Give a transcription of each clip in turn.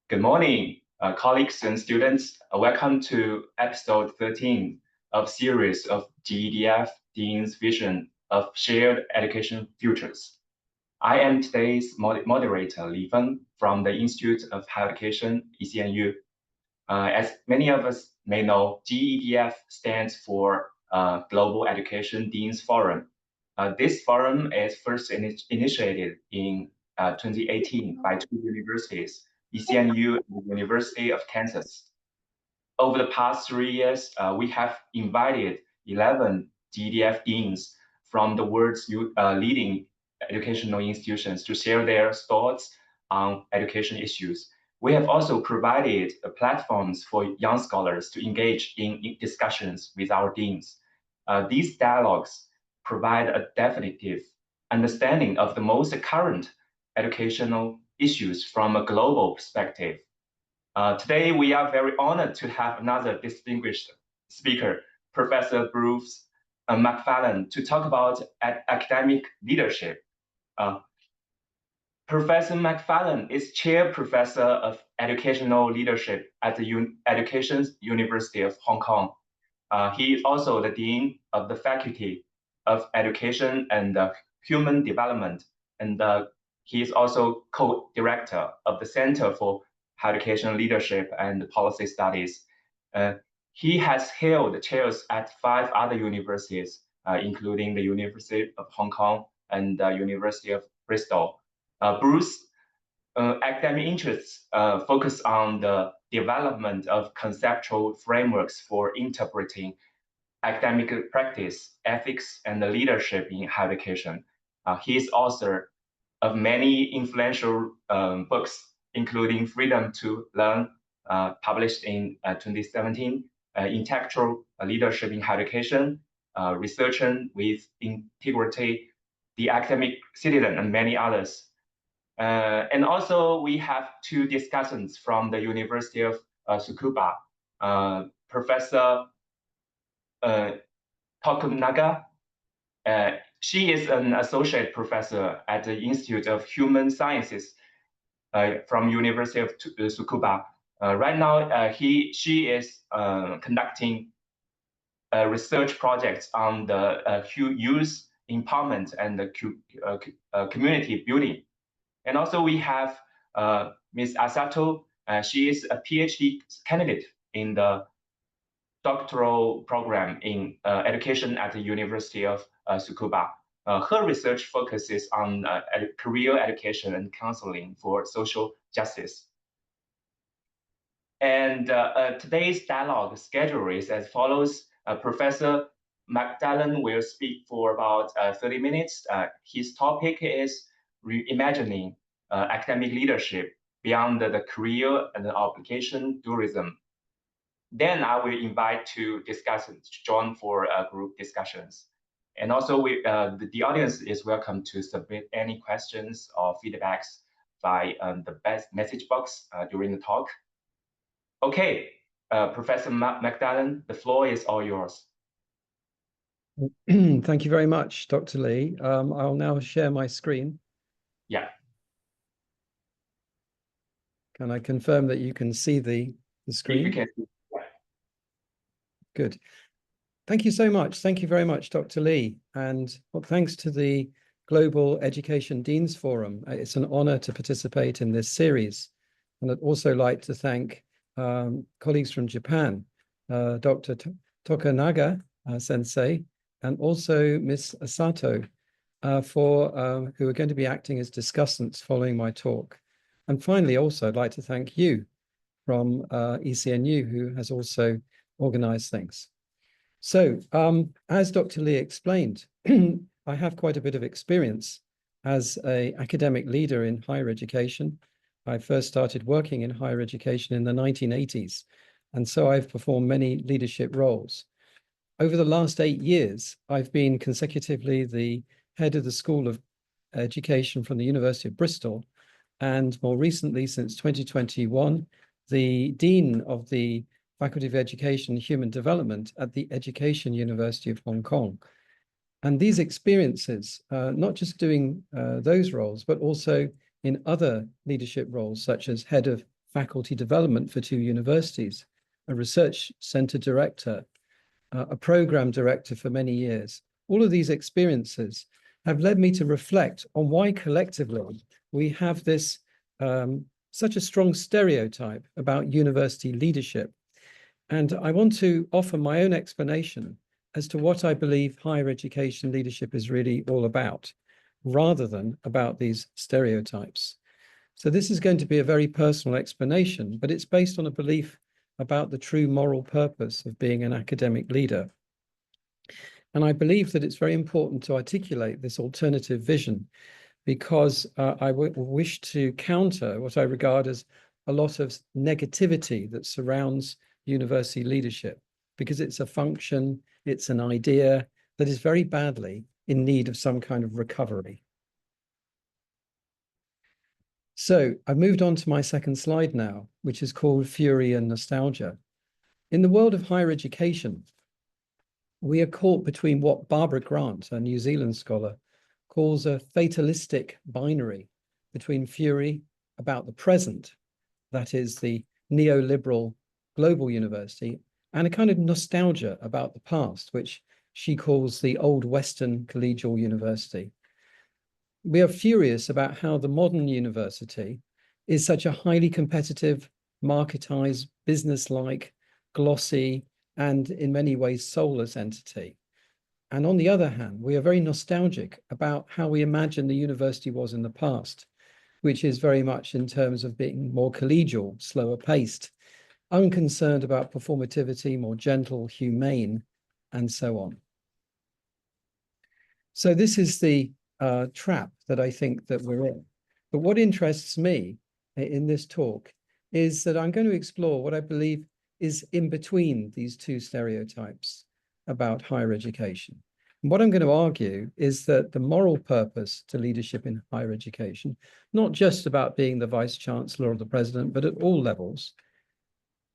Good morning, colleagues and students. Welcome to episode 13 of series of GEDF Dean's Vision of Shared Education Futures. I am today's moderator, Li Feng, from the Institute of Higher Education, ECNU. As many of us may know, GEDF stands for Global Education Dean's Forum. This forum is first initiated in 2018 by two universities, ECNU and the University of Kansas. Over the past 3 years, we have invited 11 GEDF deans from the world's leading educational institutions to share their thoughts on education issues. We have also provided platforms for young scholars to engage in discussions with our deans. These dialogues provide a definitive understanding of the most current educational issues from a global perspective. Today, we are very honored to have another distinguished speaker, Professor Bruce Macfarlane, to talk about academic leadership. Professor Macfarlane is Chair Professor of Educational Leadership at the Education University of Hong Kong. He is also the Dean of the Faculty of Education and Human Development, and he is also co-director of the Center for Education Leadership and Policy Studies. He has held chairs at 5 other universities, including the University of Hong Kong and the University of Bristol. Bruce's academic interests focus on the development of conceptual frameworks for interpreting academic practice, ethics, and leadership in higher education. He is author of many influential books, including Freedom to Learn, published in 2017, Intellectual Leadership in Higher Education, Researching with Integrity, The Academic Citizen, and many others. And also we have 2 discussants from the University of Tsukuba, Professor Tokunaga. She is an associate professor at the Institute of Human Sciences from University of Tsukuba. Right now, she is conducting research projects on the youth empowerment and the community building. And also we have Ms. Asato. She is a PhD candidate in the doctoral program in education at the University of Tsukuba. Her research focuses on career education and counseling for social justice. And today's dialogue schedule is as follows. Professor Macfarlane will speak for about 30 minutes. His topic is reimagining academic leadership beyond the career and the application tourism. Then I will invite 2 discussants to join for group discussions. And also the audience is welcome to submit any questions or feedbacks by the message box during the talk. Okay, Professor Macfarlane, the floor is all yours. Thank you very much, Dr. Lee. I'll now share my screen. Yeah. Can I confirm that you can see the screen? You can see. Good. Thank you so much. Thank you very much, Dr. Lee. And well, thanks to the Global Education Deans Forum. It's an honor to participate in this series. And I'd also like to thank colleagues from Japan, Dr. Tokunaga sensei, and also Ms. Asato, who are going to be acting as discussants following my talk. And finally, also, I'd like to thank you from ECNU, who has also organized things. So, as Dr. Lee explained, I have quite a bit of experience as an academic leader in higher education. I first started working in higher education in the 1980s, and so I've performed many leadership roles. Over the last 8 years, I've been consecutively the head of the School of Education from the University of Bristol, and more recently, since 2021, the Dean of the Faculty of Education and Human Development at the Education University of Hong Kong. And these experiences, not just doing those roles, but also in other leadership roles, such as head of faculty development for 2 universities, a research center director, a program director for many years. All of these experiences have led me to reflect on why collectively we have this such a strong stereotype about university leadership. And I want to offer my own explanation as to what I believe higher education leadership is really all about, rather than about these stereotypes. So this is going to be a very personal explanation, but it's based on a belief about the true moral purpose of being an academic leader. And I believe that it's very important to articulate this alternative vision, because I wish to counter what I regard as a lot of negativity that surrounds university leadership, because it's a function, it's an idea that is very badly in need of some kind of recovery. So I've moved on to my second slide now, which is called Fury and Nostalgia. In the world of higher education, we are caught between what Barbara Grant, a New Zealand scholar, calls a fatalistic binary between fury about the present, that is the neoliberal global university, and a kind of nostalgia about the past, which she calls the old Western collegial university. We are furious about how the modern university is such a highly competitive, marketized, business-like, glossy, and in many ways soulless entity. And on the other hand, we are very nostalgic about how we imagine the university was in the past, which is very much in terms of being more collegial, slower paced, unconcerned about performativity, more gentle, humane, and so on. So this is the trap that I think that we're in. But what interests me in this talk is that I'm going to explore what I believe is in between these two stereotypes about higher education. And what I'm going to argue is that the moral purpose to leadership in higher education, not just about being the vice chancellor or the president, but at all levels,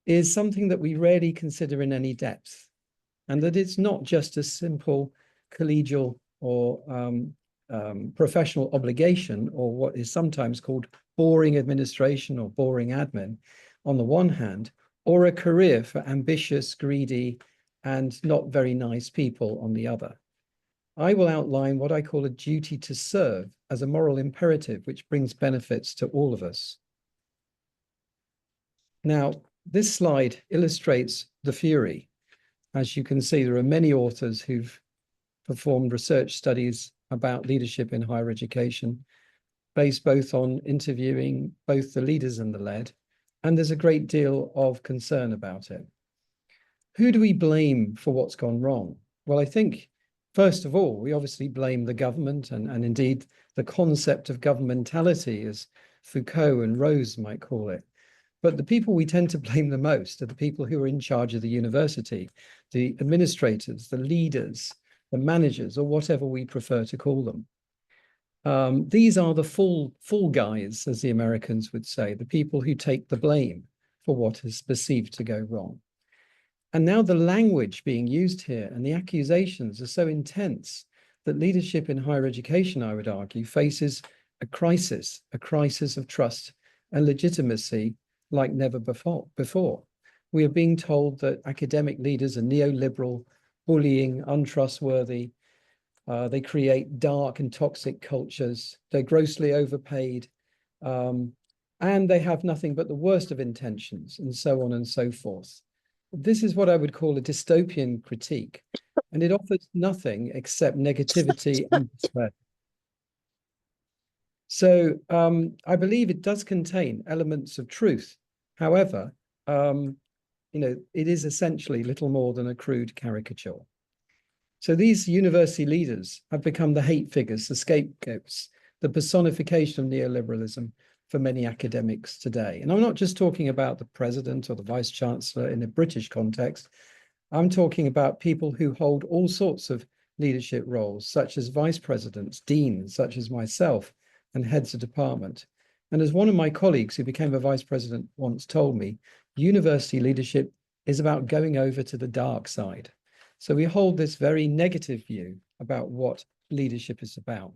is something that we rarely consider in any depth. And that it's not just a simple collegial or professional obligation, or what is sometimes called boring administration or boring admin on the one hand, or a career for ambitious, greedy, and not very nice people on the other. I will outline what I call a duty to serve as a moral imperative, which brings benefits to all of us. Now, this slide illustrates the fury. As you can see, there are many authors who've performed research studies about leadership in higher education, based both on interviewing both the leaders and the led, and there's a great deal of concern about it. Who do we blame for what's gone wrong? Well, I think, first of all, we obviously blame the government and indeed the concept of governmentality, as Foucault and Rose might call it. But the people we tend to blame the most are the people who are in charge of the university, the administrators, the leaders, the managers, or whatever we prefer to call them. These are the fool guys, as the Americans would say, the people who take the blame for what is perceived to go wrong. And now the language being used here and the accusations are so intense that leadership in higher education, I would argue, faces a crisis of trust and legitimacy like never before. We are being told that academic leaders are neoliberal, bullying, untrustworthy. They create dark and toxic cultures. They're grossly overpaid, and they have nothing but the worst of intentions, and so on and so forth. This is what I would call a dystopian critique, and it offers nothing except negativity and despair. So I believe it does contain elements of truth. However, it is essentially little more than a crude caricature. So these university leaders have become the hate figures, the scapegoats, the personification of neoliberalism for many academics today. And I'm not just talking about the president or the vice chancellor in a British context. I'm talking about people who hold all sorts of leadership roles, such as vice presidents, deans, such as myself, and heads of department. And as one of my colleagues who became a vice president once told me, university leadership is about going over to the dark side. So we hold this very negative view about what leadership is about.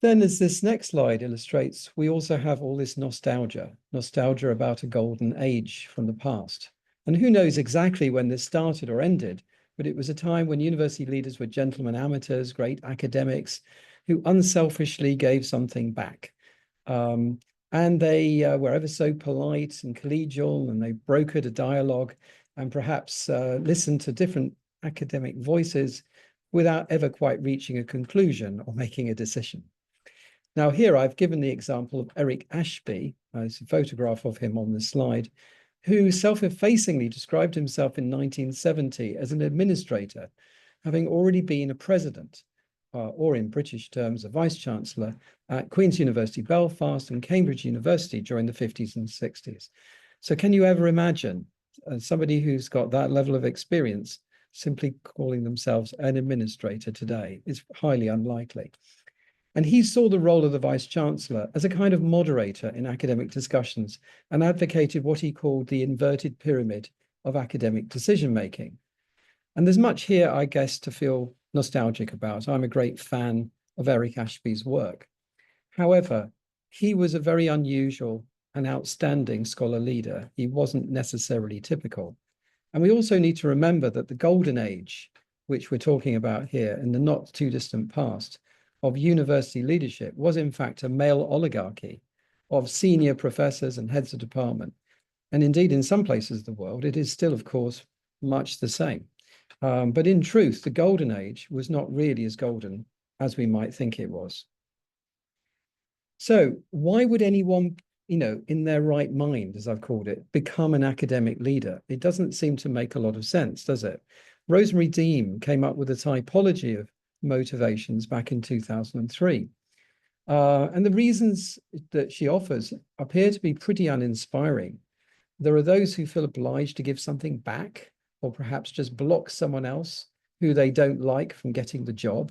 Then, as this next slide illustrates, we also have all this nostalgia about a golden age from the past. And who knows exactly when this started or ended, but it was a time when university leaders were gentlemen amateurs, great academics, who unselfishly gave something back. And they were ever so polite and collegial, and they brokered a dialogue and perhaps listened to different academic voices without ever quite reaching a conclusion or making a decision. Now, here I've given the example of Eric Ashby, there's a photograph of him on the slide, who self-effacingly described himself in 1970 as an administrator, having already been a president, or in British terms, a vice-chancellor at Queen's University Belfast and Cambridge University during the 50s and 60s. So can you ever imagine somebody who's got that level of experience simply calling themselves an administrator today? It's highly unlikely. And he saw the role of the vice-chancellor as a kind of moderator in academic discussions and advocated what he called the inverted pyramid of academic decision-making. And there's much here, I guess, to feel nostalgic about. I'm a great fan of Eric Ashby's work. However, he was a very unusual and outstanding scholar leader. He wasn't necessarily typical. And we also need to remember that the golden age, which we're talking about here in the not too distant past, of university leadership was in fact a male oligarchy of senior professors and heads of department. And indeed, in some places of the world, it is still, of course, much the same. But in truth, the golden age was not really as golden as we might think it was. So why would anyone, in their right mind, as I've called it, become an academic leader? It doesn't seem to make a lot of sense, does it? Rosemary Dean came up with a typology of motivations back in 2003. And the reasons that she offers appear to be pretty uninspiring. There are those who feel obliged to give something back, or perhaps just block someone else who they don't like from getting the job.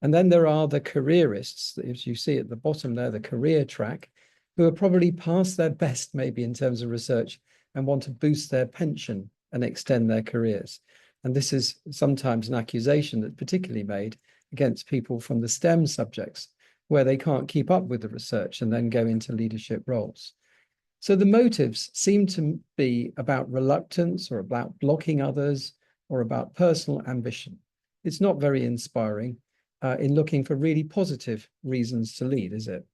And then there are the careerists, as you see at the bottom there, the career track, who are probably past their best maybe in terms of research and want to boost their pension and extend their careers. And this is sometimes an accusation that's particularly made against people from the STEM subjects, where they can't keep up with the research and then go into leadership roles. So the motives seem to be about reluctance or about blocking others or about personal ambition. It's not very inspiring in looking for really positive reasons to lead, is it?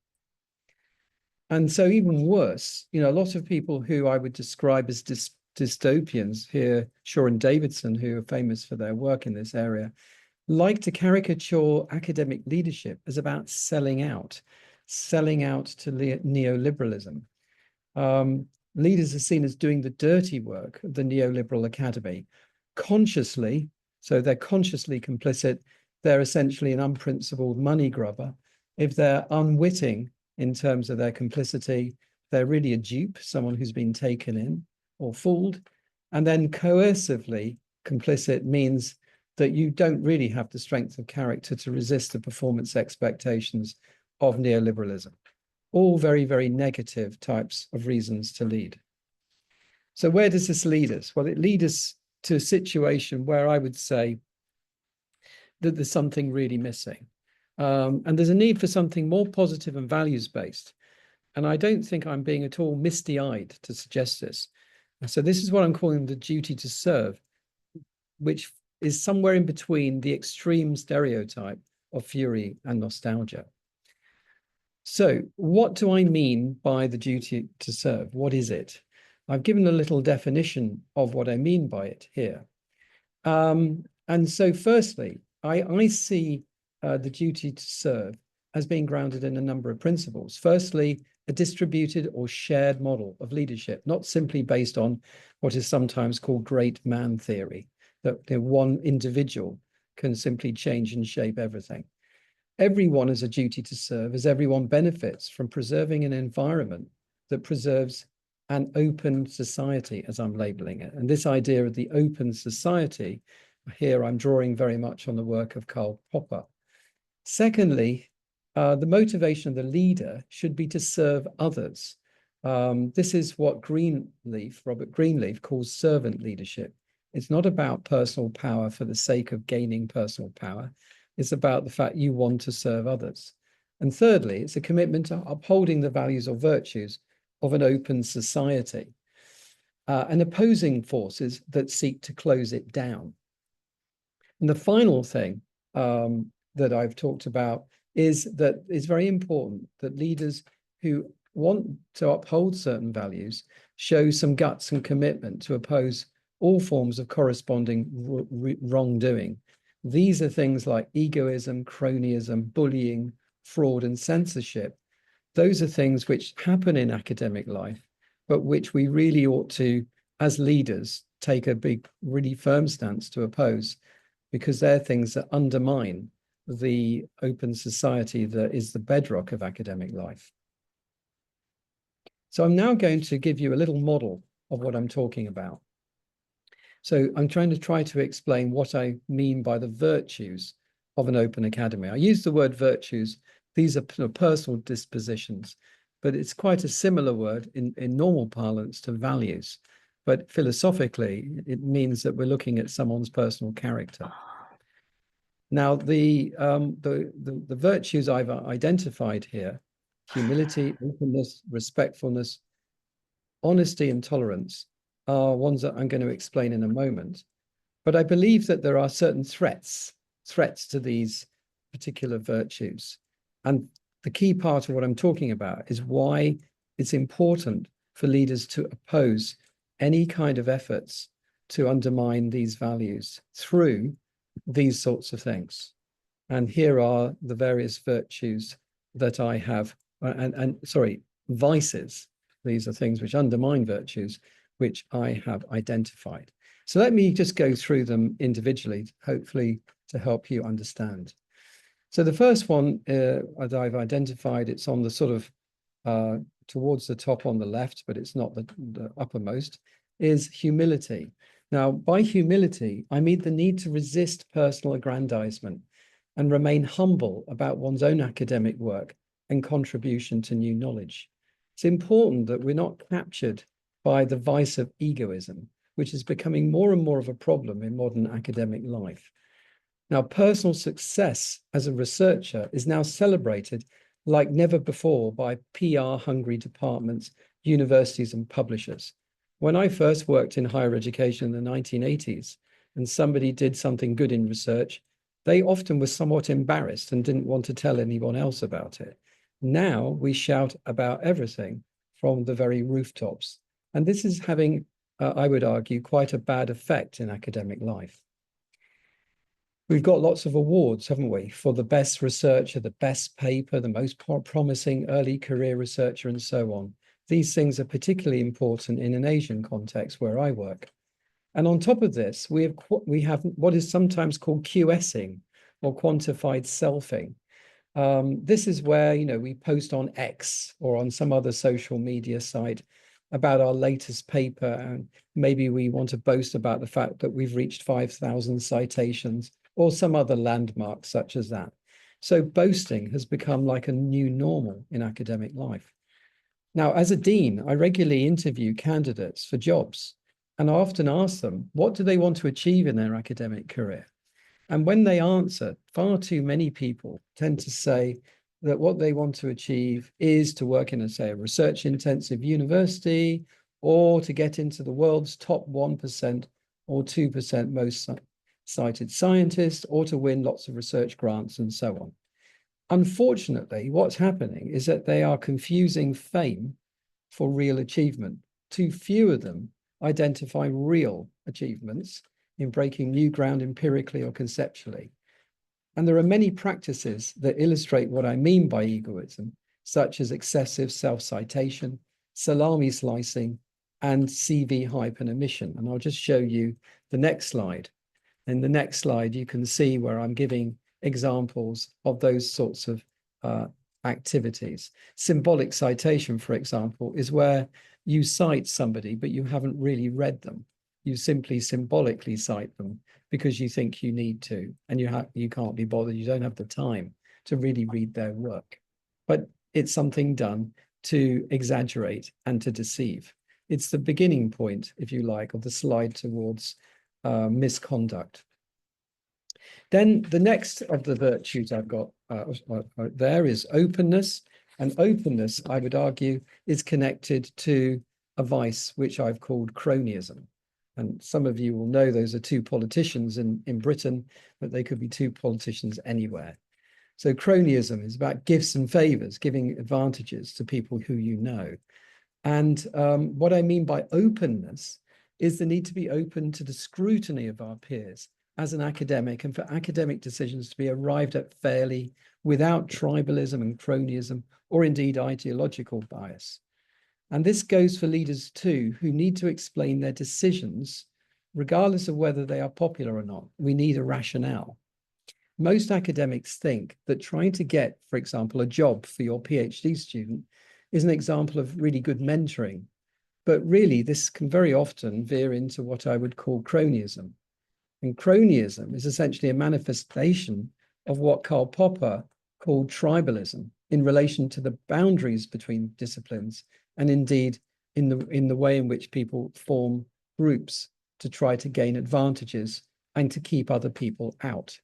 And so even worse, a lot of people who I would describe as dystopians here, Shaw and Davidson, who are famous for their work in this area, like to caricature academic leadership as about selling out to neoliberalism. Leaders are seen as doing the dirty work of the neoliberal academy consciously, so they're consciously complicit. They're essentially an unprincipled money grubber. If they're unwitting in terms of their complicity, they're really a dupe, someone who's been taken in or fooled. And then coercively complicit means that you don't really have the strength of character to resist the performance expectations of neoliberalism. All very, very negative types of reasons to lead. So where does this lead us? Well, it leads us to a situation where I would say that there's something really missing. And there's a need for something more positive and values-based. And I don't think I'm being at all misty-eyed to suggest this. So this is what I'm calling the duty to serve, which is somewhere in between the extreme stereotype of fury and nostalgia. So what do I mean by the duty to serve? What is it? I've given a little definition of what I mean by it here. And so firstly, I see the duty to serve as being grounded in a number of principles. Firstly, a distributed or shared model of leadership, not simply based on what is sometimes called great man theory, that one individual can simply change and shape everything. Everyone has a duty to serve as everyone benefits from preserving an environment that preserves an open society, as I'm labeling it. And this idea of the open society, here I'm drawing very much on the work of Karl Popper. Secondly, the motivation of the leader should be to serve others. This is what Robert Greenleaf calls servant leadership. It's not about personal power for the sake of gaining personal power. It's about the fact you want to serve others. And thirdly, it's a commitment to upholding the values or virtues of an open society and opposing forces that seek to close it down. And the final thing that I've talked about is that it's very important that leaders who want to uphold certain values show some guts and commitment to oppose all forms of corresponding wrongdoing. These are things like egoism, cronyism, bullying, fraud, and censorship. Those are things which happen in academic life, but which we really ought to, as leaders, take a big, really firm stance to oppose, because they're things that undermine the open society that is the bedrock of academic life. So I'm now going to give you a little model of what I'm talking about. So I'm trying to explain what I mean by the virtues of an open academy. I use the word virtues. These are personal dispositions, but it's quite a similar word in normal parlance to values. But philosophically, it means that we're looking at someone's personal character. Now, the virtues I've identified here, humility, openness, respectfulness, honesty, and tolerance, are ones that I'm going to explain in a moment. But I believe that there are certain threats to these particular virtues. And the key part of what I'm talking about is why it's important for leaders to oppose any kind of efforts to undermine these values through these sorts of things. And here are the various virtues that I have, vices. These are things which undermine virtues, which I have identified. So let me just go through them individually, hopefully to help you understand. So the first one that I've identified, it's on the sort of towards the top on the left, but it's not the uppermost, is humility. Now, by humility, I mean the need to resist personal aggrandizement and remain humble about one's own academic work and contribution to new knowledge. It's important that we're not captured by the vice of egoism, which is becoming more and more of a problem in modern academic life. Now, personal success as a researcher is now celebrated like never before by PR-hungry departments, universities, and publishers. When I first worked in higher education in the 1980s, and somebody did something good in research, they often were somewhat embarrassed and didn't want to tell anyone else about it. Now we shout about everything from the very rooftops. And this is having, I would argue, quite a bad effect in academic life. We've got lots of awards, haven't we, for the best researcher, the best paper, the most promising early career researcher, and so on. These things are particularly important in an Asian context where I work. And on top of this, we have what is sometimes called QSing or quantified selfing. This is where, we post on X or on some other social media site about our latest paper, and maybe we want to boast about the fact that we've reached 5,000 citations or some other landmark such as that. So boasting has become like a new normal in academic life. Now, as a dean, I regularly interview candidates for jobs, and I often ask them, what do they want to achieve in their academic career? And when they answer, far too many people tend to say that what they want to achieve is to work in, say, a research-intensive university, or to get into the world's top 1% or 2% most cited scientists, or to win lots of research grants and so on. Unfortunately, what's happening is that they are confusing fame for real achievement. Too few of them identify real achievements in breaking new ground empirically or conceptually. And there are many practices that illustrate what I mean by egoism, such as excessive self-citation, salami slicing, and CV hype and omission. And I'll just show you the next slide. In the next slide, you can see where I'm giving examples of those sorts of activities. Symbolic citation, for example, is where you cite somebody, but you haven't really read them. You simply symbolically cite them because you think you need to, and you can't be bothered. You don't have the time to really read their work. But it's something done to exaggerate and to deceive. It's the beginning point, if you like, of the slide towards misconduct. Then the next of the virtues I've got there is openness. And openness, I would argue, is connected to a vice which I've called cronyism. And some of you will know those are two politicians in Britain, but they could be two politicians anywhere. So cronyism is about gifts and favors, giving advantages to people who you know. And what I mean by openness is the need to be open to the scrutiny of our peers as an academic, and for academic decisions to be arrived at fairly without tribalism and cronyism, or indeed ideological bias. And this goes for leaders too, who need to explain their decisions, regardless of whether they are popular or not. We need a rationale. Most academics think that trying to get, for example, a job for your PhD student is an example of really good mentoring. But really, this can very often veer into what I would call cronyism. And cronyism is essentially a manifestation of what Karl Popper called tribalism in relation to the boundaries between disciplines, and indeed in the way in which people form groups to try to gain advantages and to keep other people out.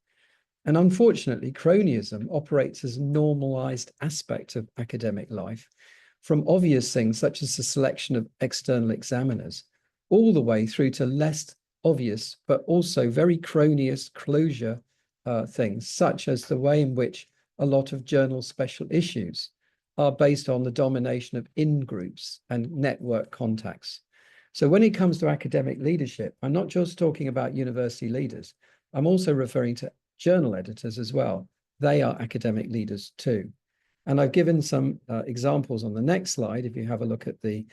And unfortunately, cronyism operates as a normalized aspect of academic life, from obvious things such as the selection of external examiners, all the way through to less obvious, but also very cronyist closure things, such as the way in which a lot of journal special issues are based on the domination of in-groups and network contacts. So when it comes to academic leadership, I'm not just talking about university leaders. I'm also referring to journal editors as well. They are academic leaders too. And I've given some examples on the next slide, if you have a look at the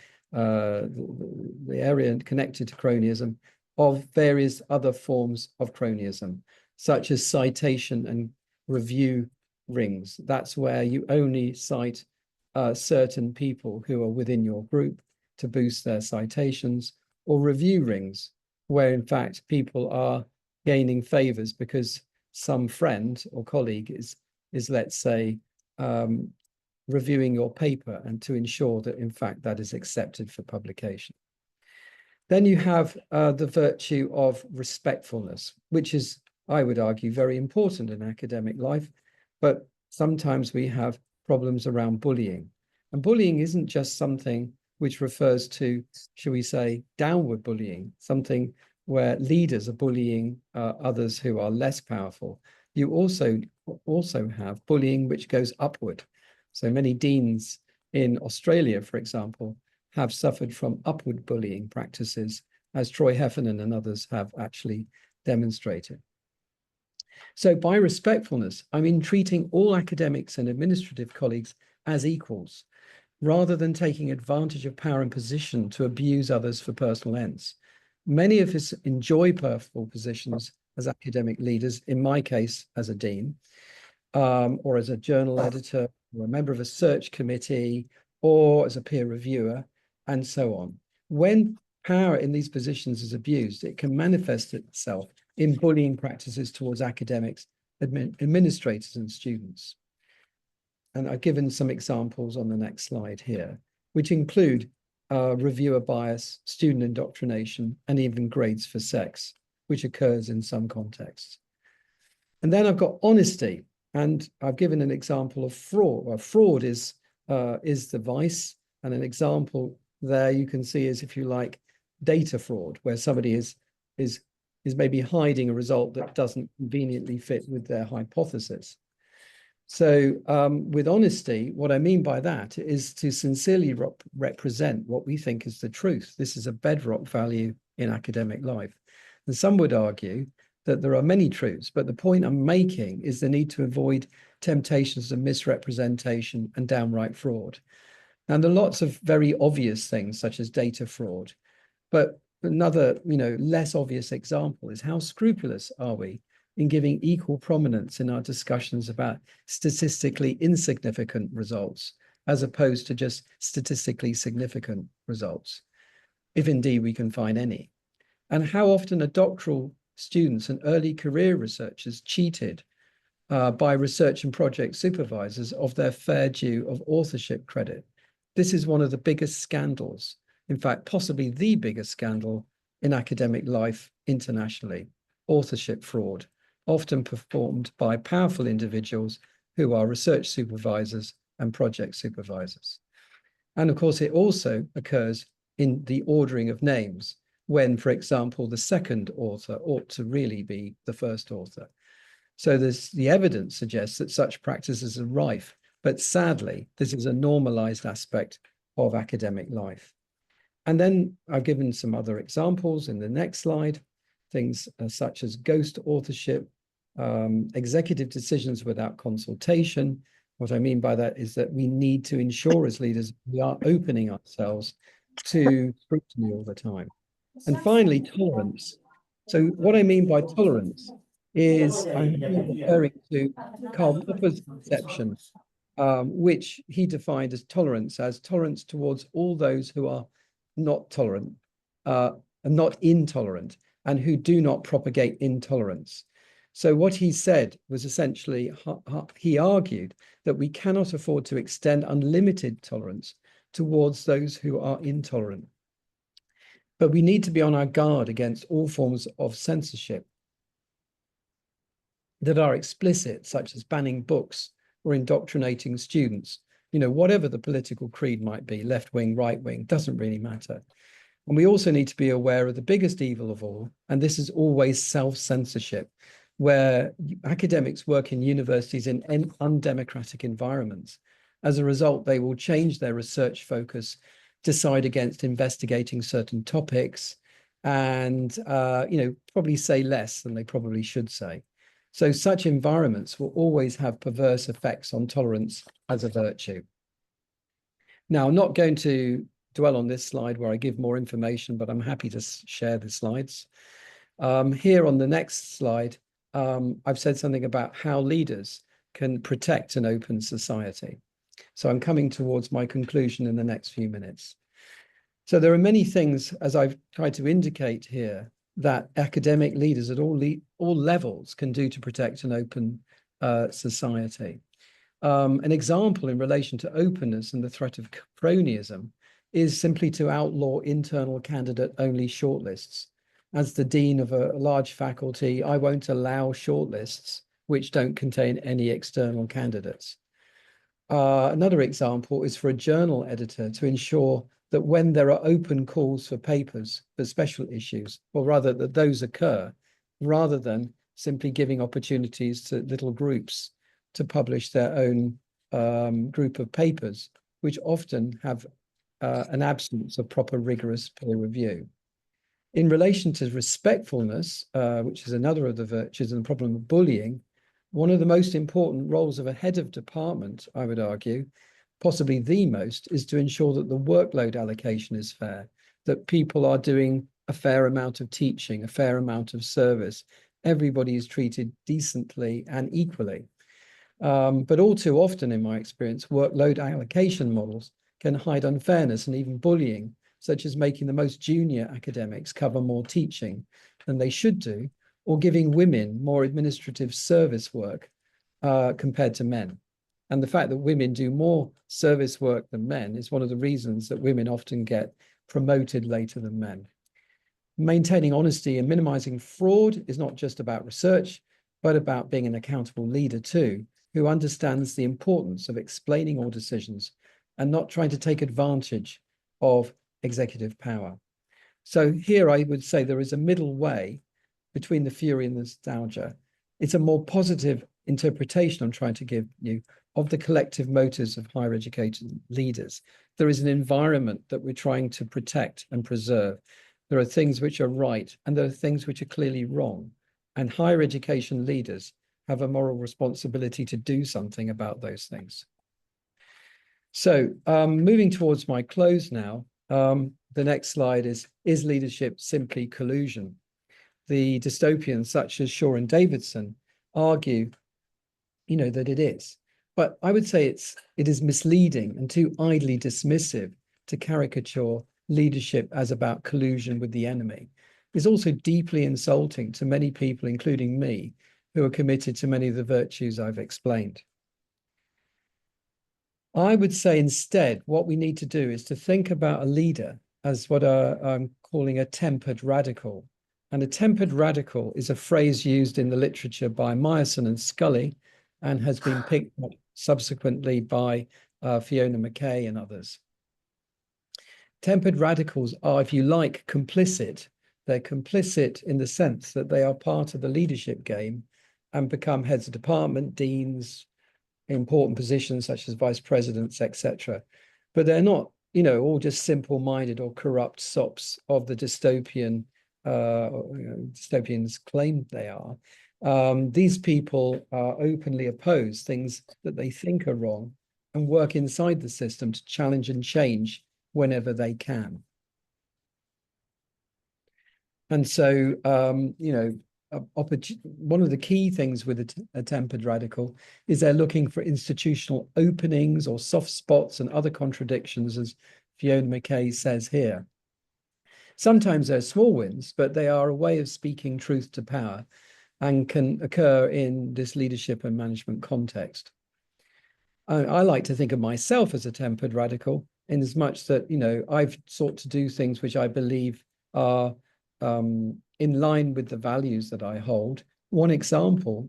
area connected to cronyism, of various other forms of cronyism, such as citation and review rings. That's where you only cite certain people who are within your group to boost their citations, or review rings, where in fact people are gaining favors because some friend or colleague is let's say, reviewing your paper, and to ensure that in fact that is accepted for publication. Then you have the virtue of respectfulness, which is, I would argue, very important in academic life, but sometimes we have problems around bullying. And bullying isn't just something which refers to, shall we say, downward bullying, something where leaders are bullying others who are less powerful. You also have bullying which goes upward. So many deans in Australia, for example, have suffered from upward bullying practices, as Troy Heffernan and others have actually demonstrated. So by respectfulness, I mean treating all academics and administrative colleagues as equals, rather than taking advantage of power and position to abuse others for personal ends. Many of us enjoy powerful positions as academic leaders, in my case, as a dean, or as a journal editor, or a member of a search committee, or as a peer reviewer, and so on. When power in these positions is abused, it can manifest itself in bullying practices towards academics, administrators, and students. And I've given some examples on the next slide here, which include reviewer bias, student indoctrination, and even grades for sex, which occurs in some contexts. And then I've got honesty, and I've given an example of fraud. Well, fraud is the vice, and an example there you can see is, if you like, data fraud, where somebody is maybe hiding a result that doesn't conveniently fit with their hypothesis. So with honesty, what I mean by that is to sincerely represent what we think is the truth. This is a bedrock value in academic life. And some would argue that there are many truths, but the point I'm making is the need to avoid temptations of misrepresentation and downright fraud. And there are lots of very obvious things, such as data fraud. But another, less obvious example is, how scrupulous are we in giving equal prominence in our discussions about statistically insignificant results, as opposed to just statistically significant results, if indeed we can find any. And how often are doctoral students and early career researchers cheated by research and project supervisors of their fair due of authorship credit. This is one of the biggest scandals, in fact, possibly the biggest scandal in academic life internationally, authorship fraud. often performed by powerful individuals who are research supervisors and project supervisors. And of course, it also occurs in the ordering of names when, for example, the second author ought to really be the first author. So the evidence suggests that such practices are rife, but sadly, this is a normalized aspect of academic life. And then I've given some other examples in the next slide, things such as ghost authorship, executive decisions without consultation. What I mean by that is that we need to ensure as leaders we are opening ourselves to scrutiny all the time. And finally, tolerance. So what I mean by tolerance is I'm referring to Karl Popper's conception, which he defined as tolerance towards all those who are not tolerant, not intolerant, and who do not propagate intolerance. So what he said was essentially, he argued that we cannot afford to extend unlimited tolerance towards those who are intolerant. But we need to be on our guard against all forms of censorship that are explicit, such as banning books or indoctrinating students. You know, whatever the political creed might be, left wing, right wing, doesn't really matter. And we also need to be aware of the biggest evil of all, and this is always self-censorship, where academics work in universities in undemocratic environments. As a result, they will change their research focus, decide against investigating certain topics, and probably say less than they probably should say. So such environments will always have perverse effects on tolerance as a virtue. Now, I'm not going to dwell on this slide where I give more information, but I'm happy to share the slides. Here on the next slide, I've said something about how leaders can protect an open society. So I'm coming towards my conclusion in the next few minutes. So there are many things, as I've tried to indicate here, that academic leaders at all levels can do to protect an open society. An example in relation to openness and the threat of cronyism is simply to outlaw internal candidate-only shortlists. As the dean of a large faculty, I won't allow shortlists which don't contain any external candidates. Another example is for a journal editor to ensure that when there are open calls for papers for special issues, or rather that those occur, rather than simply giving opportunities to little groups to publish their own group of papers, which often have an absence of proper rigorous peer review. In relation to respectfulness, which is another of the virtues and the problem of bullying, one of the most important roles of a head of department, I would argue, possibly the most, is to ensure that the workload allocation is fair, that people are doing a fair amount of teaching, a fair amount of service. Everybody is treated decently and equally. But all too often, in my experience, workload allocation models can hide unfairness and even bullying, such as making the most junior academics cover more teaching than they should do, or giving women more administrative service work compared to men. And the fact that women do more service work than men is one of the reasons that women often get promoted later than men. Maintaining honesty and minimizing fraud is not just about research, but about being an accountable leader too, who understands the importance of explaining all decisions and not trying to take advantage of executive power. So here I would say there is a middle way between the fury and the nostalgia. It's a more positive interpretation I'm trying to give you of the collective motives of higher education leaders. There is an environment that we're trying to protect and preserve. There are things which are right and there are things which are clearly wrong. And higher education leaders have a moral responsibility to do something about those things. So moving towards my close now, the next slide is leadership simply collusion? The dystopians such as Shaw and Davidson argue, that it is. But I would say it is misleading and too idly dismissive to caricature leadership as about collusion with the enemy. It's also deeply insulting to many people, including me, who are committed to many of the virtues I've explained. I would say instead, what we need to do is to think about a leader as what I'm calling a tempered radical, And a tempered radical is a phrase used in the literature by Meyerson and Scully and has been picked up subsequently by Fiona McKay and others. Tempered radicals are, if you like, complicit. They're complicit in the sense that they are part of the leadership game and become heads of department, deans, important positions such as vice presidents, etc. But they're not, all just simple-minded or corrupt sops of the dystopians claim they are. These people openly oppose things that they think are wrong and work inside the system to challenge and change whenever they can. And so, one of the key things with a tempered radical is they're looking for institutional openings or soft spots and other contradictions, as Fiona McKay says here. Sometimes they're small wins, but they are a way of speaking truth to power and can occur in this leadership and management context. I like to think of myself as a tempered radical in as much that, I've sought to do things which I believe are in line with the values that I hold. One example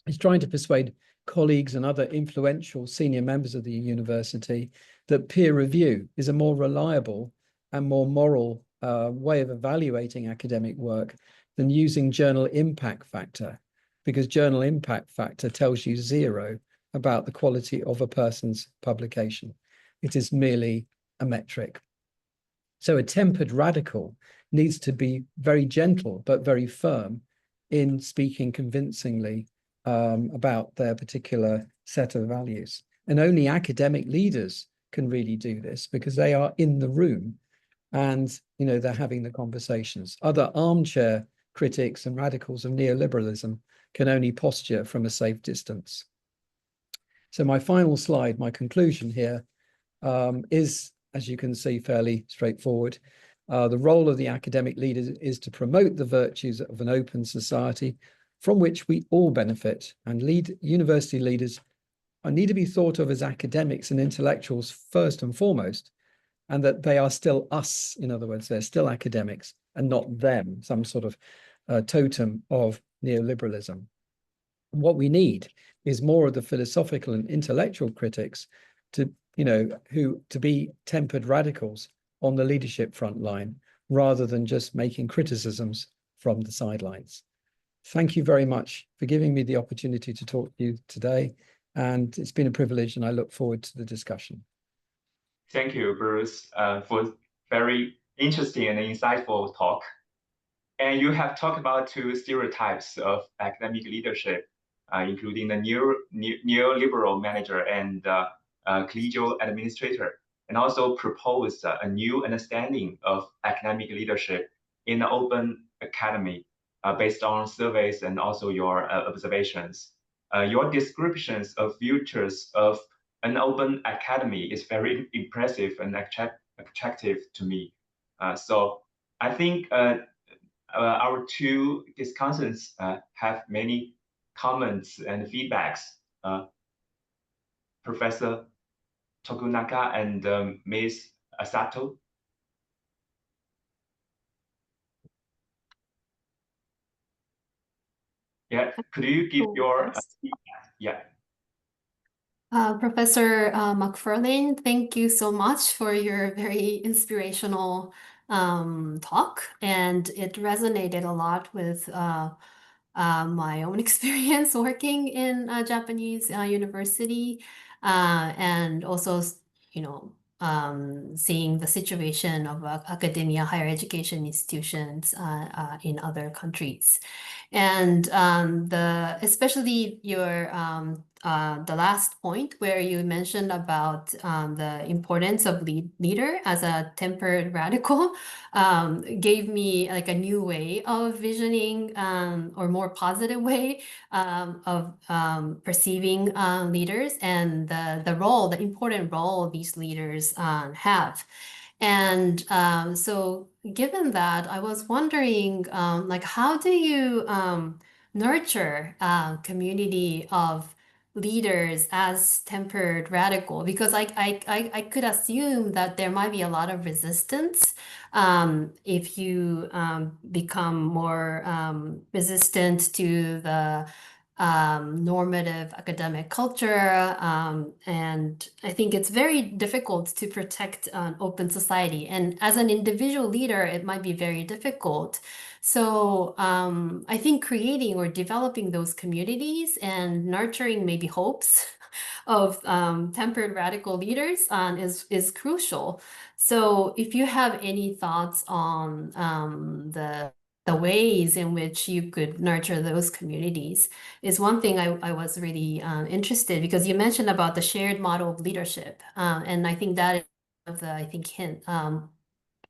is trying to persuade colleagues and other influential senior members of the university that peer review is a more reliable and more moral way of evaluating academic work than using journal impact factor, because journal impact factor tells you zero about the quality of a person's publication. It is merely a metric. So a tempered radical needs to be very gentle, but very firm in speaking convincingly about their particular set of values. And only academic leaders can really do this because they are in the room and, they're having the conversations. Other armchair critics and radicals of neoliberalism can only posture from a safe distance. So my final slide, my conclusion here, is, as you can see, fairly straightforward. The role of the academic leaders is to promote the virtues of an open society from which we all benefit, and university leaders need to be thought of as academics and intellectuals first and foremost, and that they are still us. In other words, they're still academics and not them, some sort of totem of neoliberalism. What we need is more of the philosophical and intellectual critics to be tempered radicals on the leadership front line, rather than just making criticisms from the sidelines. Thank you very much for giving me the opportunity to talk to you today. And it's been a privilege, and I look forward to the discussion. Thank you, Bruce, for very interesting and insightful talk. And you have talked about two stereotypes of academic leadership, including the neoliberal manager and collegial administrator, and also proposed a new understanding of academic leadership in the open academy based on surveys and also your observations. Your descriptions of futures of an open academy is very impressive and attractive to me. So I think our two discussants have many comments and feedbacks. Professor Tokunaga and Ms. Asato. Yeah, could you give your feedback? Yeah. Professor Macfarlane, thank you so much for your very inspirational talk, and it resonated a lot with my own experience working in a Japanese university, and also, seeing the situation of academia, higher education institutions in other countries. And especially your the last point where you mentioned about the importance of leader as a tempered radical gave me like a new way of visioning, or more positive way of perceiving leaders and the important role these leaders have. And so given that, I was wondering, like, how do you nurture a community of leaders as tempered radical? Because I could assume that there might be a lot of resistance if you become more resistant to the normative academic culture. And I think it's very difficult to protect an open society. And as an individual leader, it might be very difficult. So I think creating or developing those communities and nurturing maybe hopes of tempered radical leaders is crucial. So if you have any thoughts on the ways in which you could nurture those communities is one thing I was really interested, because you mentioned about the shared model of leadership. And I think that is one of the, I think,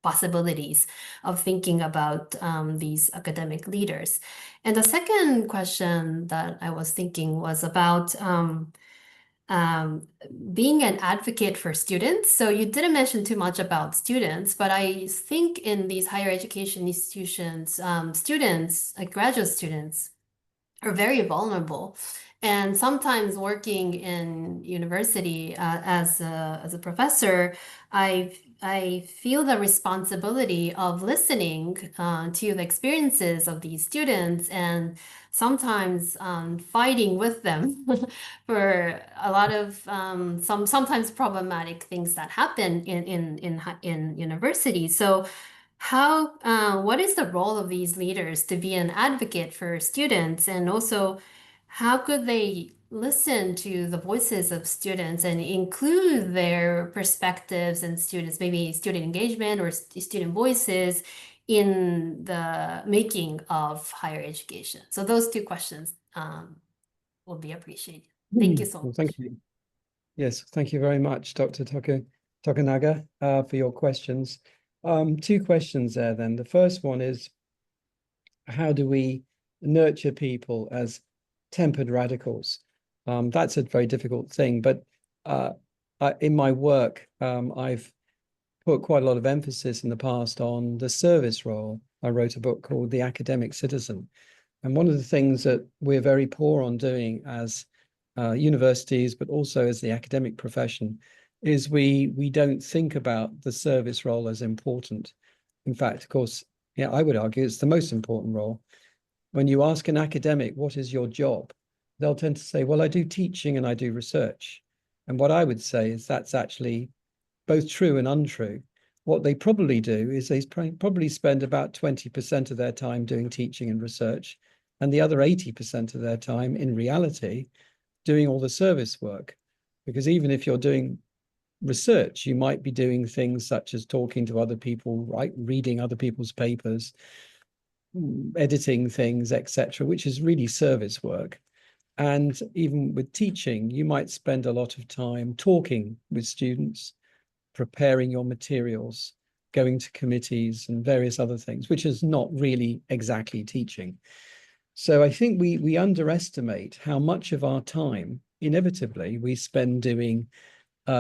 possibilities of thinking about these academic leaders. And the second question that I was thinking was about being an advocate for students. So you didn't mention too much about students, but I think in these higher education institutions, students, like graduate students, are very vulnerable. And sometimes working in university as a professor, I feel the responsibility of listening to the experiences of these students, and sometimes fighting with them for a lot of sometimes problematic things that happen in university. So what is the role of these leaders to be an advocate for students? And also, how could they listen to the voices of students and include their perspectives and students, maybe student engagement or student voices in the making of higher education? So those two questions will be appreciated. Thank you so Well, much. thank you. Yes, thank you very much, Dr. Tokunaga, for your questions. Two questions there then. The first one is, how do we nurture people as tempered radicals? That's a very difficult thing, but in my work, I've put quite a lot of emphasis in the past on the service role. I wrote a book called The Academic Citizen. And one of the things that we're very poor on doing as universities, but also as the academic profession, is we don't think about the service role as important. In fact, of course, yeah, I would argue it's the most important role. When you ask an academic, what is your job? They'll tend to say, well, I do teaching and I do research. And what I would say is that's actually both true and untrue. What they probably do is they probably spend about 20% of their time doing teaching and research, and the other 80% of their time, in reality, doing all the service work. Because even if you're doing research, you might be doing things such as talking to other people, right? Reading other people's papers, editing things, etc., which is really service work. And even with teaching, you might spend a lot of time talking with students, preparing your materials, going to committees and various other things, which is not really exactly teaching. So I think we underestimate how much of our time, inevitably, we spend doing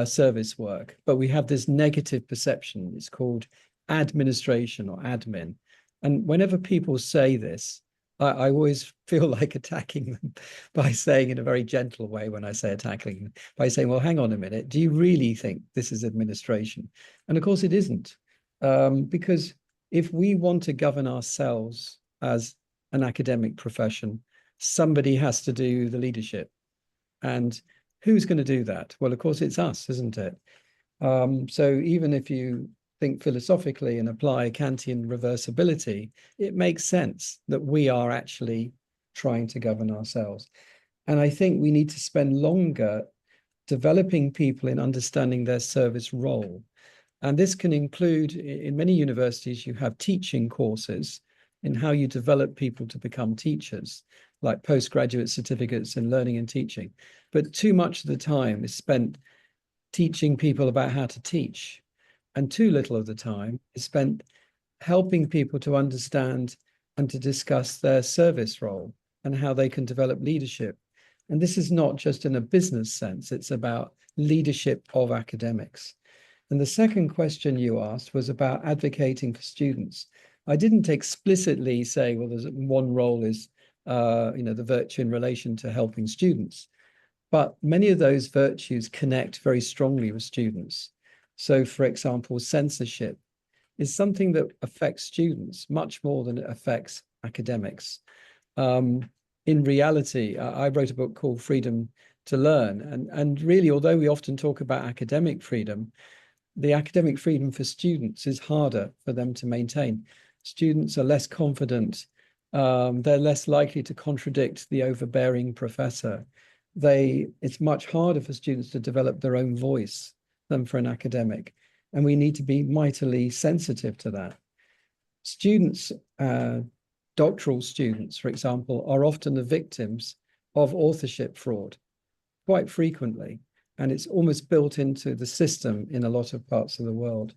service work, but we have this negative perception. It's called administration or admin. And whenever people say this, I always feel like attacking them by saying, in a very gentle way, when I say attacking them, by saying, well, hang on a minute, do you really think this is administration? And of course it isn't, because if we want to govern ourselves as an academic profession, somebody has to do the leadership. And who's going to do that? Well, of course, it's us, isn't it? So even if you think philosophically and apply Kantian reversibility, it makes sense that we are actually trying to govern ourselves. And I think we need to spend longer developing people in understanding their service role. And this can include, in many universities, you have teaching courses in how you develop people to become teachers, like postgraduate certificates in learning and teaching. But too much of the time is spent teaching people about how to teach. And too little of the time is spent helping people to understand and to discuss their service role and how they can develop leadership. And this is not just in a business sense, it's about leadership of academics. And the second question you asked was about advocating for students. I didn't explicitly say, well, there's one role is, the virtue in relation to helping students. But many of those virtues connect very strongly with students. So, for example, censorship is something that affects students much more than it affects academics. In reality, I wrote a book called Freedom to Learn. And really, although we often talk about academic freedom, the academic freedom for students is harder for them to maintain. Students are less confident. They're less likely to contradict the overbearing professor. It's much harder for students to develop their own voice than for an academic. And we need to be mightily sensitive to that. Students, doctoral students, for example, are often the victims of authorship fraud quite frequently. And it's almost built into the system in a lot of parts of the world.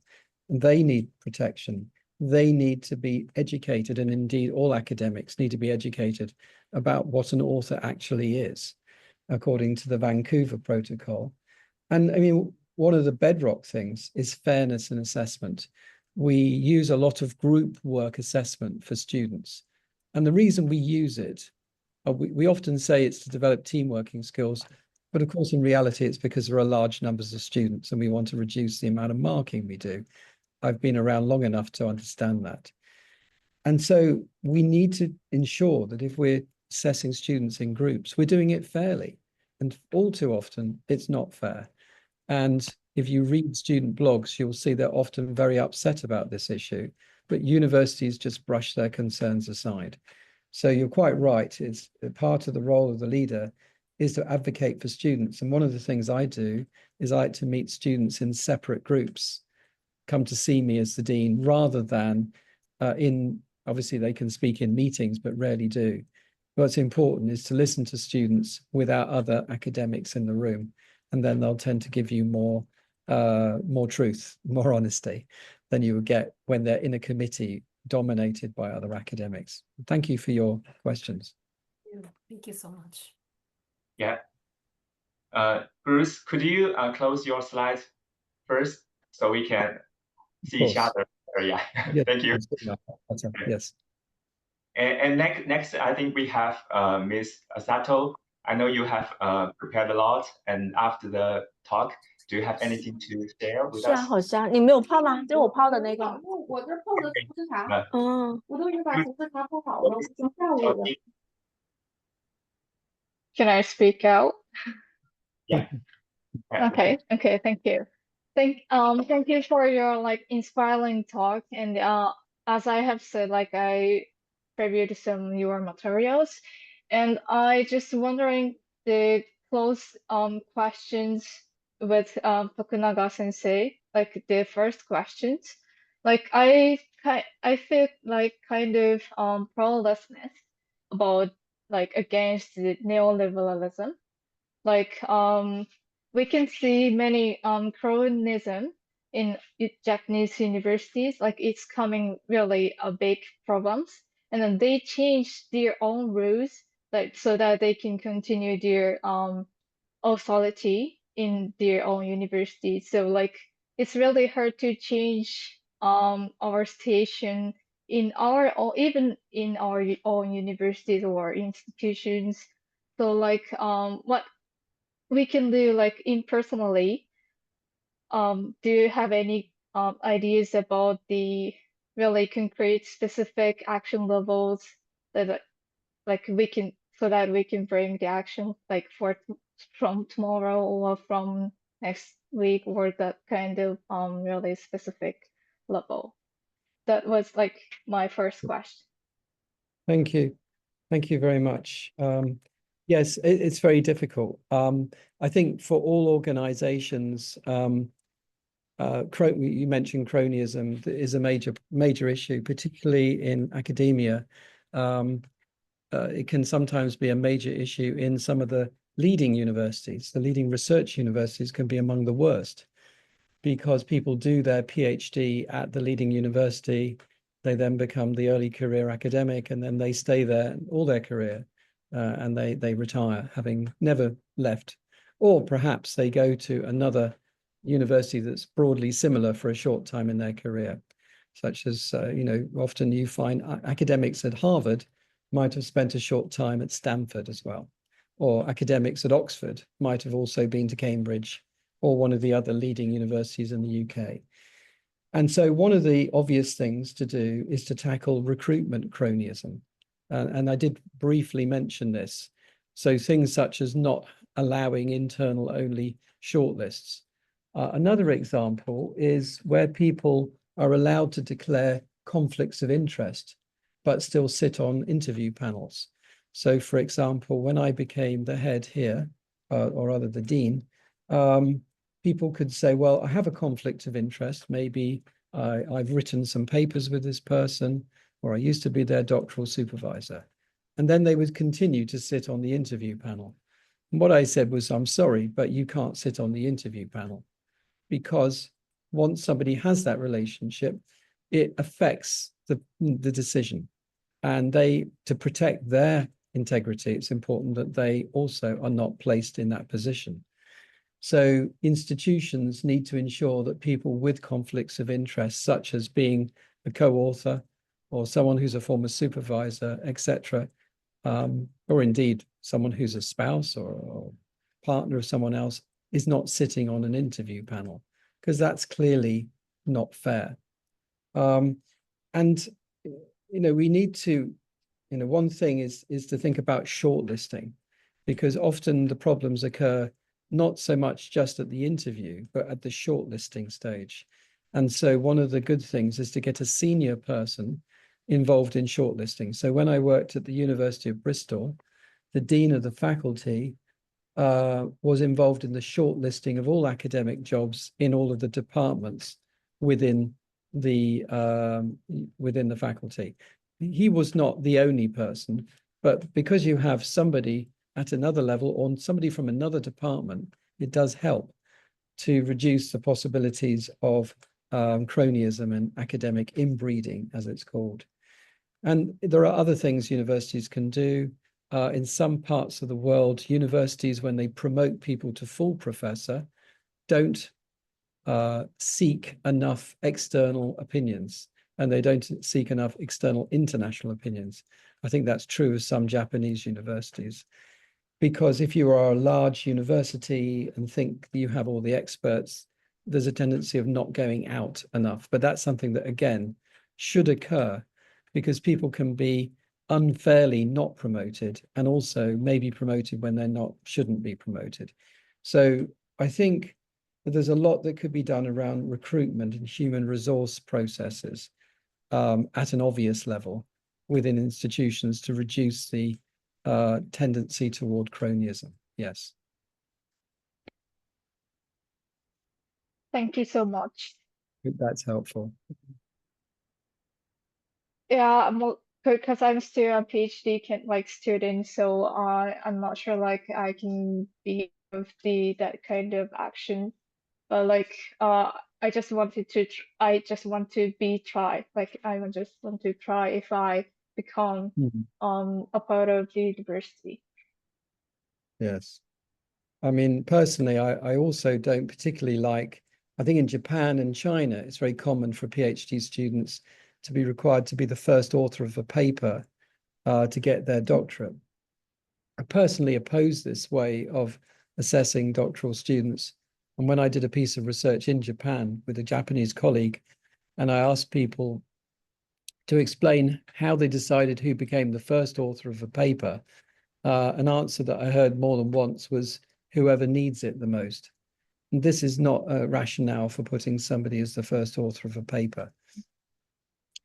And they need protection. They need to be educated, and indeed all academics need to be educated about what an author actually is, according to the Vancouver Protocol. And I mean, one of the bedrock things is fairness in assessment. We use a lot of group work assessment for students. And the reason we use it, we often say it's to develop team working skills, but of course, in reality, it's because there are large numbers of students and we want to reduce the amount of marking we do. I've been around long enough to understand that. And so we need to ensure that if we're assessing students in groups, we're doing it fairly. And all too often, it's not fair. And if you read student blogs, you'll see they're often very upset about this issue, but universities just brush their concerns aside. So you're quite right. It's part of the role of the leader is to advocate for students. And one of the things I do is I like to meet students in separate groups, come to see me as the dean, rather than obviously they can speak in meetings, but rarely do. What's important is to listen to students without other academics in the room, and then they'll tend to give you more truth, more honesty than you would get when they're in a committee dominated by other academics. Thank you for your questions. Thank you so much. Yeah. Bruce, could you close your slides first so we can see each other? Yeah. Yes, Thank you. Yes. And next, I think we have Ms. Asato. I know you have prepared a lot, and after the talk, do you have anything to share with 是啊， us? 好香！你没有泡吗？就我泡的那个。我这泡的橙汁茶，嗯，我都已经把橙汁茶泡好了，我从下午的。Can I speak out? Yeah. Okay. Thank you. Thank you for your inspiring talk. And as I have said, I previewed some your materials, and I just wondering the close questions with Tokunaga sensei, like the first questions. I feel kind of powerlessness about against the neoliberalism. We can see many cronyism in Japanese universities, it's coming really a big problems, and then they change their own rules so that they can continue their authority in their own university. So it's really hard to change our station in our or even in our own universities or institutions. So what we can do impersonally, do you have any ideas about the really concrete specific action levels that we can so that we can bring the action from tomorrow or from next week, or that kind of really specific level? That was my first question. Thank you. Thank you very much. Yes, it's very difficult. I think for all organizations, you mentioned cronyism is a major issue, particularly in academia. It can sometimes be a major issue in some of the leading universities. The leading research universities can be among the worst, because people do their PhD at the leading university. They then become the early career academic, and then they stay there all their career. And they retire, having never left. Or perhaps they go to another university that's broadly similar for a short time in their career, such as, often you find academics at Harvard might have spent a short time at Stanford as well. or academics at Oxford might have also been to Cambridge or one of the other leading universities in the UK. And so one of the obvious things to do is to tackle recruitment cronyism. And I did briefly mention this. So things such as not allowing internal only shortlists. Another example is where people are allowed to declare conflicts of interest, but still sit on interview panels. So for example, when I became the head here, or rather the dean, people could say, well, I have a conflict of interest. Maybe I've written some papers with this person, or I used to be their doctoral supervisor. And then they would continue to sit on the interview panel. And what I said was, I'm sorry, but you can't sit on the interview panel, because once somebody has that relationship, it affects the decision. And to protect their integrity, it's important that they also are not placed in that position. So institutions need to ensure that people with conflicts of interest, such as being a co-author or someone who's a former supervisor, etc., or indeed someone who's a spouse or partner of someone else, is not sitting on an interview panel, because that's clearly not fair. And we need to, one thing is to think about shortlisting, because often the problems occur not so much just at the interview, but at the shortlisting stage. And so one of the good things is to get a senior person involved in shortlisting. So when I worked at the University of Bristol, the dean of the faculty was involved in the shortlisting of all academic jobs in all of the departments within the faculty. He was not the only person, but because you have somebody at another level or somebody from another department, it does help to reduce the possibilities of cronyism and academic inbreeding, as it's called. And there are other things universities can do. In some parts of the world, universities, when they promote people to full professor, don't seek enough external opinions, and they don't seek enough external international opinions. I think that's true of some Japanese universities, because if you are a large university and think you have all the experts, there's a tendency of not going out enough. But that's something that, again, should occur, because people can be unfairly not promoted and also maybe promoted when they're shouldn't be promoted. So I think that there's a lot that could be done around recruitment and human resource processes at an obvious level within institutions to reduce the tendency toward cronyism. Yes. Thank you so much. I hope that's helpful. Yeah, because I'm still a PhD student, so I'm not sure I can be of that kind of action. But I just wanted to I just want to try. I just want to try if I become a part of the university. Yes. I mean, personally, I also don't particularly like, I think in Japan and China, it's very common for PhD students to be required to be the first author of a paper to get their doctorate. I personally oppose this way of assessing doctoral students. And when I did a piece of research in Japan with a Japanese colleague, and I asked people to explain how they decided who became the first author of a paper, an answer that I heard more than once was whoever needs it the most. And this is not a rationale for putting somebody as the first author of a paper.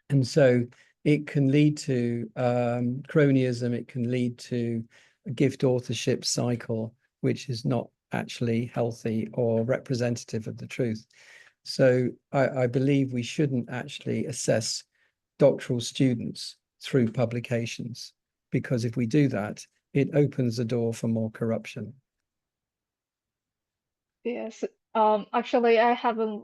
And so it can lead to cronyism, it can lead to a gift authorship cycle, which is not actually healthy or representative of the truth. So I believe we shouldn't actually assess doctoral students through publications, because if we do that, it opens the door for more corruption. Yes. Actually, I haven't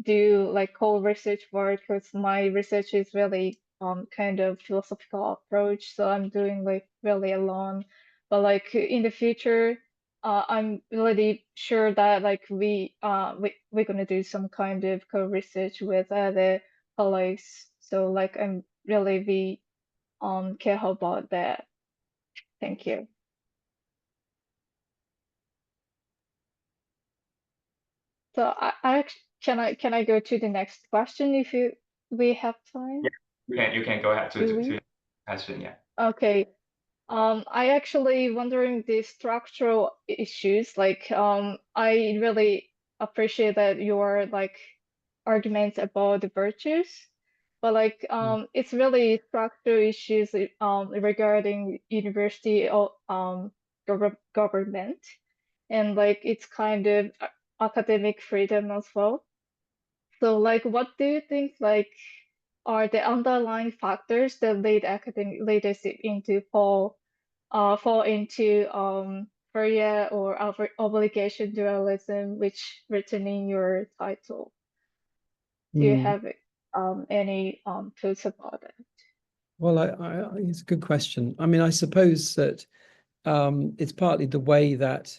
do whole research work, because my research is really kind of philosophical approach. So I'm doing really alone. But in the future, I'm really sure that we're gonna do some kind of co-research with other colleagues. So I'm really be careful about that. Thank you. So can I go to the next question if we have time? Yeah, you can go ahead to Do we? the question. Yeah. Okay. I actually wondering the structural issues. Like, I really appreciate that your like arguments about the virtues, but like, it's really structural issues regarding university or government, and like it's kind of academic freedom as well. So like, what do you think like are the underlying factors that lead academic leadership into fall into Korea or obligation dualism, which written in your title? Do you have any thoughts about it? Well, it's a good question. I mean, I suppose that it's partly the way that,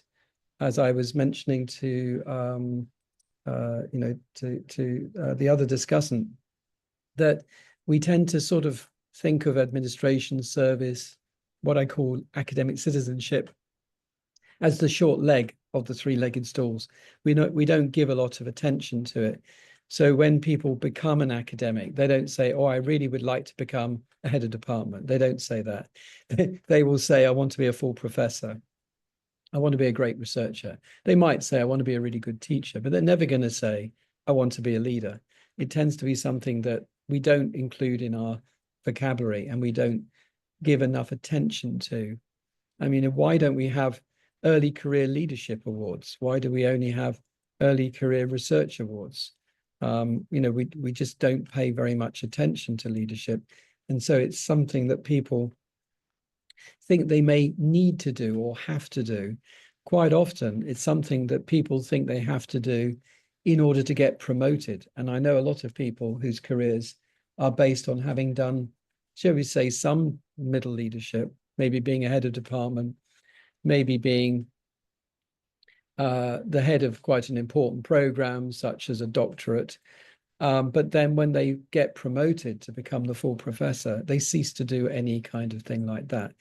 as I was mentioning to the other discussant, that we tend to sort of think of administration, service, what I call academic citizenship, as the short leg of the three-legged stools. We don't give a lot of attention to it. So when people become an academic, they don't say, oh, I really would like to become a head of department. They don't say that. They will say, I want to be a full professor. I want to be a great researcher. They might say, I want to be a really good teacher, but they're never going to say, I want to be a leader. It tends to be something that we don't include in our vocabulary and we don't give enough attention to. I mean, why don't we have early career leadership awards? Why do we only have early career research awards? We just don't pay very much attention to leadership. And so it's something that people think they may need to do or have to do. Quite often, it's something that people think they have to do in order to get promoted. And I know a lot of people whose careers are based on having done, shall we say, some middle leadership, maybe being a head of department, maybe being the head of quite an important program, such as a doctorate. But then when they get promoted to become the full professor, they cease to do any kind of thing like that.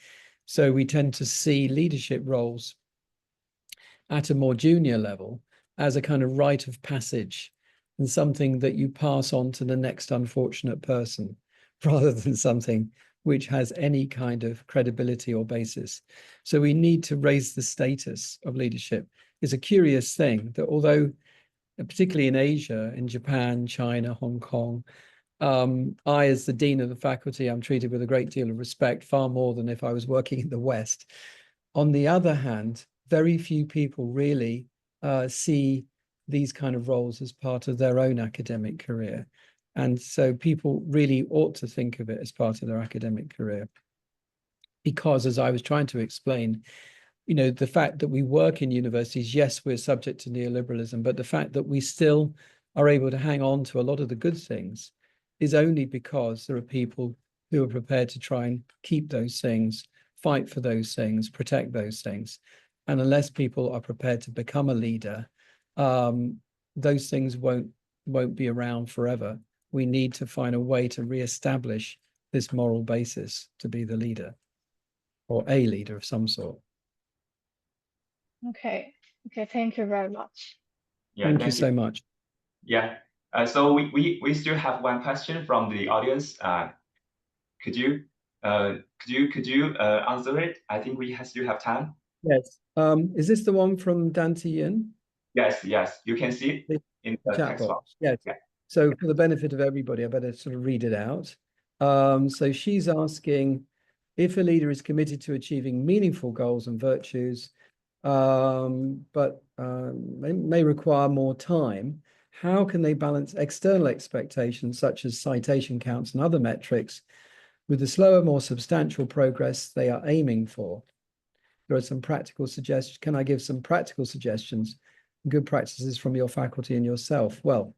So we tend to see leadership roles at a more junior level as a kind of rite of passage and something that you pass on to the next unfortunate person, rather than something which has any kind of credibility or basis. So we need to raise the status of leadership. It's a curious thing that although, particularly in Asia, in Japan, China, Hong Kong, I, as the dean of the faculty, I'm treated with a great deal of respect, far more than if I was working in the West. On the other hand, very few people really see these kind of roles as part of their own academic career. And so people really ought to think of it as part of their academic career. Because, as I was trying to explain, the fact that we work in universities, yes, we're subject to neoliberalism, but the fact that we still are able to hang on to a lot of the good things is only because there are people who are prepared to try and keep those things, fight for those things, protect those things. And unless people are prepared to become a leader, those things won't be around forever. We need to find a way to reestablish this moral basis to be the leader, or a leader of some sort. Okay, thank you very much. Yeah, thank you so much. Yeah. So we still have one question from the audience. Could you answer it? I think we still have time. Yes. Is this the one from Dante Yin? Yes. You can see it in the chat text box. Yes. Yeah. So for the benefit of everybody, I better sort of read it out. So she's asking, if a leader is committed to achieving meaningful goals and virtues, but may require more time, how can they balance external expectations such as citation counts and other metrics with the slower, more substantial progress they are aiming for? There are some practical suggestions. Can I give some practical suggestions, good practices from your faculty and yourself? Well,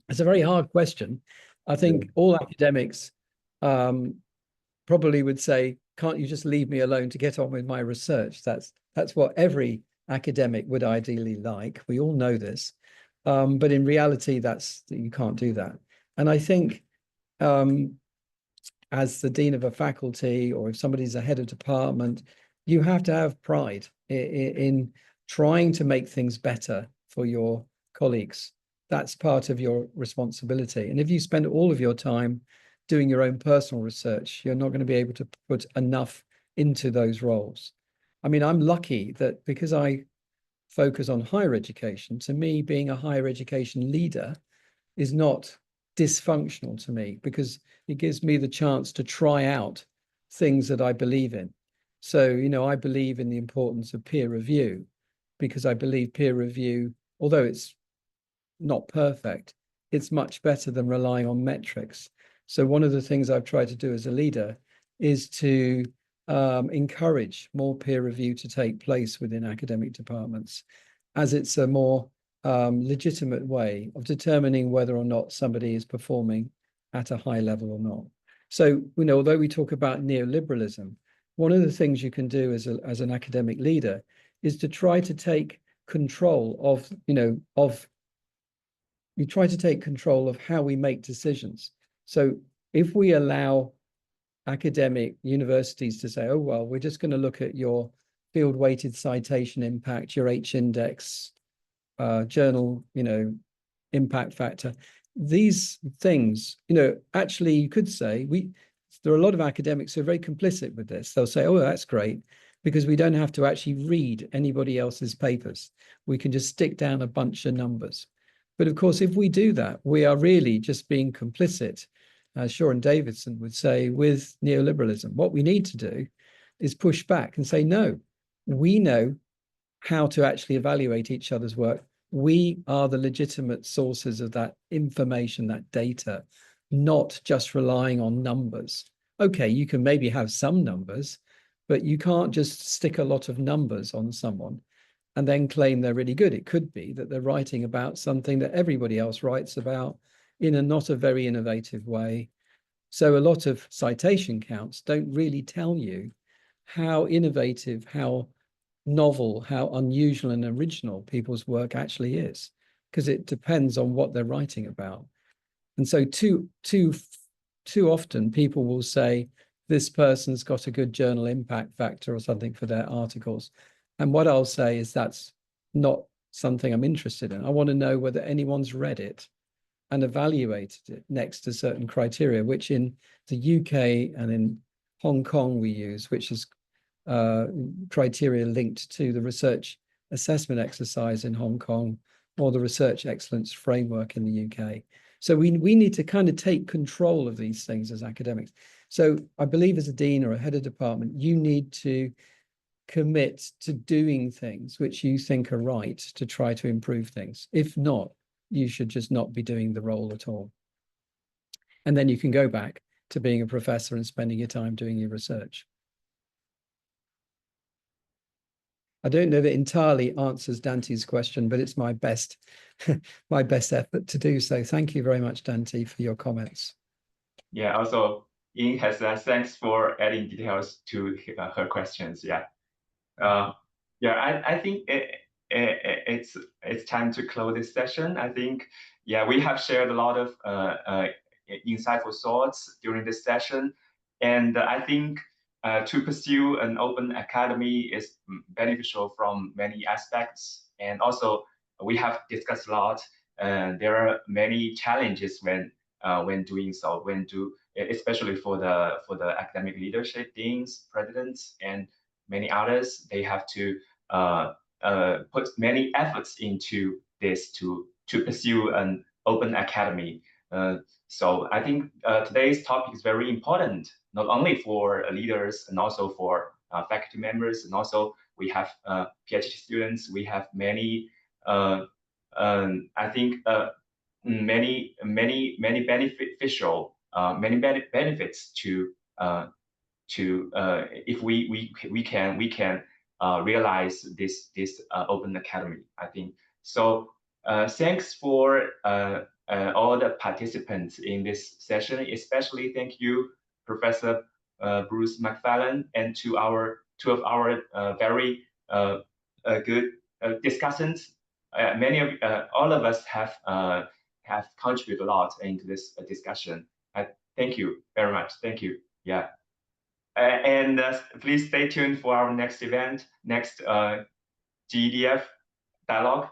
it's a very hard question. I think all academics probably would say, can't you just leave me alone to get on with my research? That's what every academic would ideally like. We all know this. But in reality, you can't do that. And I think as the dean of a faculty, or if somebody's a head of department, you have to have pride in trying to make things better for your colleagues. That's part of your responsibility. And if you spend all of your time doing your own personal research, you're not going to be able to put enough into those roles. I mean, I'm lucky that because I focus on higher education, to me, being a higher education leader is not dysfunctional to me, because it gives me the chance to try out things that I believe in. So, you know, I believe in the importance of peer review, because I believe peer review, although it's not perfect, it's much better than relying on metrics. So one of the things I've tried to do as a leader is to encourage more peer review to take place within academic departments, as it's a more legitimate way of determining whether or not somebody is performing at a high level or not. So, you know, although we talk about neoliberalism, one of the things you can do as an academic leader is to try to take control of, you try to take control of how we make decisions. So if we allow academic universities to say, oh, well, we're just going to look at your field-weighted citation impact, your H-index, journal, impact factor, these things, actually you could say there are a lot of academics who are very complicit with this. They'll say, oh, that's great, because we don't have to actually read anybody else's papers. We can just stick down a bunch of numbers. But of course, if we do that, we are really just being complicit, as Shaw and Davidson would say, with neoliberalism. What we need to do is push back and say, no, we know how to actually evaluate each other's work. We are the legitimate sources of that information, that data, not just relying on numbers. Okay, you can maybe have some numbers, but you can't just stick a lot of numbers on someone and then claim they're really good. It could be that they're writing about something that everybody else writes about in a not a very innovative way. So a lot of citation counts don't really tell you how innovative, how novel, how unusual and original people's work actually is, because it depends on what they're writing about. And so too often people will say, this person's got a good journal impact factor or something for their articles. And what I'll say is that's not something I'm interested in. I want to know whether anyone's read it and evaluated it next to certain criteria, which in the UK and in Hong Kong we use, which is criteria linked to the research assessment exercise in Hong Kong or the research excellence framework in the UK. So we need to kind of take control of these things as academics. So I believe as a dean or a head of department, you need to commit to doing things which you think are right to try to improve things. If not, you should just not be doing the role at all. And then you can go back to being a professor and spending your time doing your research. I don't know that entirely answers Dante's question, but it's my best effort to do so. Thank you very much, Dante, for your comments. Yeah, also, Ying has thanks for adding details to her questions. Yeah. I think it's time to close this session. I think, yeah, we have shared a lot of insightful thoughts during this session. And I think to pursue an open academy is beneficial from many aspects. And also, we have discussed a lot. There are many challenges when doing so, especially for the academic leadership, deans, presidents, and many others. They have to put many efforts into this to pursue an open academy. So I think today's topic is very important, not only for leaders and also for faculty members, and also we have PhD students. We have many, I think, many benefits to if we can realize this open academy. I think so. Thanks for all the participants in this session. Especially thank you, Professor Bruce Macfarlane, and two of our very good discussants. All of us have contributed a lot into this discussion. Thank you very much. Thank you. Yeah. And please stay tuned for our next event, next GEDF Dialogue